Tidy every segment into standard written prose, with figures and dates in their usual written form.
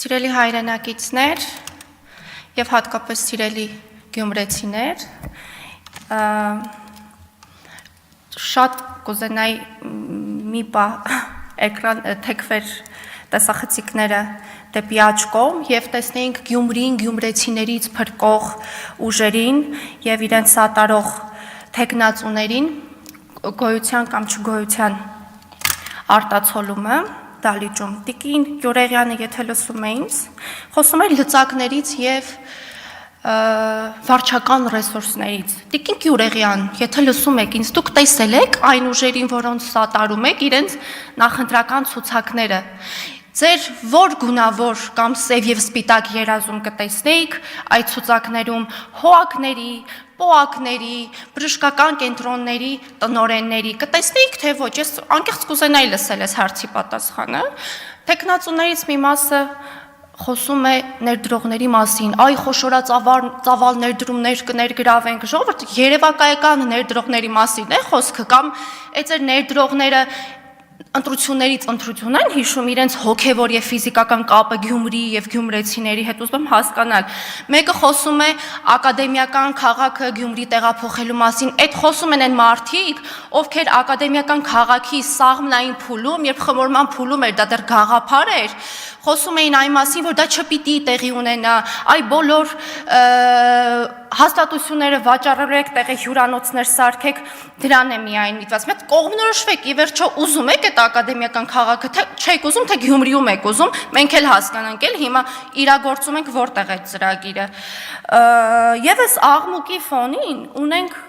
Սիրելի հայրենակիցներ և հատկապես սիրելի գյումրեցիներ, շատ կուզենայի մի պահ էկրան թեքվեր տեսախցիկները դեպի աջ կողմ և տեսնեինք Գյումրին, գյումրեցիներից փրկող ուժերին և իրենց սատարող թեկնածուներին գոյության կամ չգոյության արտացոլումը դալիճում։ Տիկին Գյուրեղյանը, եթե լսում է ինձ, խոսում էր լծակներից և վարչական ռեսուրսներից։ Տիկին Գյուրեղյան, եթե լսում եք ինձ, դուք տեսել եք այն ուժերին, որոնց սատարում եք իրենց նախընտրական ցուցակները։ Ձեր որ գունավոր կամ սև և սպիտակ երազում կտեսնեիք այդ ցուցակներում հոակների, պոակների, բժշկական կենտրոնների տնօրենների, կտեսնեիք թե ոչ, ես անկեղծ կուզենայի լսել այս հարցի պատասխանը։ Թեկնածուներից մի մասը խոսում է ներդրողների մասին, այ խոշորածավալ ներդրումներ կներգրավենք, ժողովուրդ երևակայական ներդրողների մասին է խոսքը, կամ այդ ներդրողները ընտրություններից ընտրություն են հիշում իրենց հոգևոր և ֆիզիկական կապը Գյումրիի և գյումրեցիների հետ, ուզում եմ հասկանալ։ Մեկը խոսում է ակադեմիական քաղաքը Գյումրի տեղափոխելու մասին, այդ խոսում են այն մարդիկ, ովքեր ակադեմիական քաղաքի սաղմնային փուլում, երբ խմորման փուլում էր, դա դեռ գաղափար էր, խոսում էին այն մասին, որ դա չպիտի տեղի ունենա, այ բոլոր հաստատությունները վաճառեք, տեղի հյուրանոցներ սարքեք, դրան է միայն միտված։ Մեկ կողմնորոշվեք, ի վերջո ուզում եք այդ ակադեմիական քաղաքը, թե չեք ուզում, թե Գյումրիում եք ուզում, մենք էլ հասկանանք էլ հիմա իրագործում ենք որտեղ այդ ծրագիրը։ Եվ այս աղմուկի ֆոնին ունենք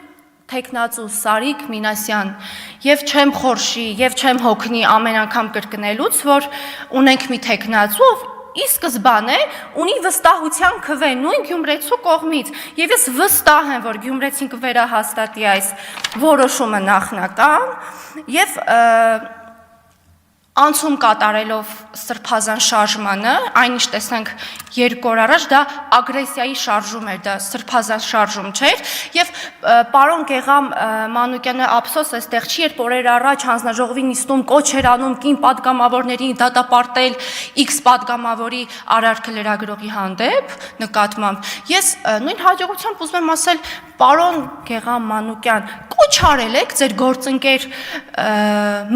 թեկնածու Սարիկ Մինասյան, և չեմ խորշի, և չեմ հոգնի ամեն անգամ կրկնելուց, որ ունենք մի թեկնածու, ով ի սկզբանե ունի վստահության քվե նույն գյումրեցու կողմից, և ես վստահ եմ, որ գյումրեցին կվերահաստատի այս որոշումը նախնական, և անցում կատարելով սրբազան շարժմանը, այնինչ տեսանք 2 օր առաջ, դա ագրեսիայի շարժում էր, դա սրբազան շարժում չէր, և պարոն Գեգամ Մանուկյանը ափսոս այստեղ չի, երբ օրեր առաջ հանձնաժողովի նիստում կոչ էր անում կին պատգամավորներին դատապարտել X պատգամավորի արարքը լրագրողի հանդեպ նկատմամբ, ես նույն հաջողությամբ ուզում եմ ասել, պարոն Գեգամ Մանուկյան, կոչ արել եք ձեր գործընկեր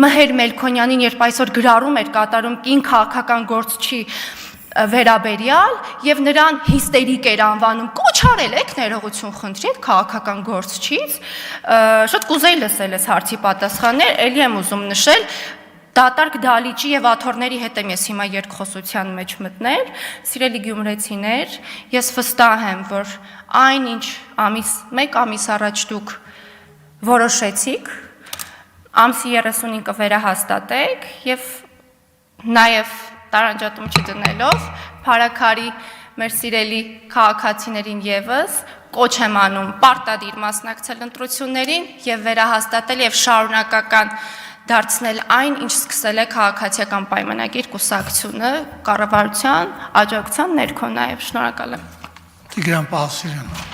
Մհեր Մելքոնյանին, երբ այսօր գրառում էր կատարում կին քաղաքական գործչի վերաբերյալ և նրան հիստերիկ էր անվանում, կոչ արել եք ներողություն խնդրի այդ քաղաքական գործչից, շատ կուզեի լսել այս հարցի պատասխաններ, էլի եմ ուզում նշել, դատարկ դալիճի և աթոռների հետ եմ ես հիմա երկխոսության մեջ մտնել, սիրելի գյումրեցիներ, ես վստահ եմ, որ այնինչ մեկ ամիս առաջ դուք որոշեցիք, ամսի 35 կվերահաստատեք և նաև տարանջատում չդնելով փարաքարի մեր սիրելի քաղաքացիներին ևս կոչ եմ անում պարտադիր մասնակցել ընտրություններին և վերահաստատել և շարունակական դարձնել այն, ինչ սկսել է քաղաքացիական պայմանագիր կուսակցությունը կառավարության աջակցության ներքո նաև։ Շնորհակալ եմ։ Տիգրան Պահասարյան։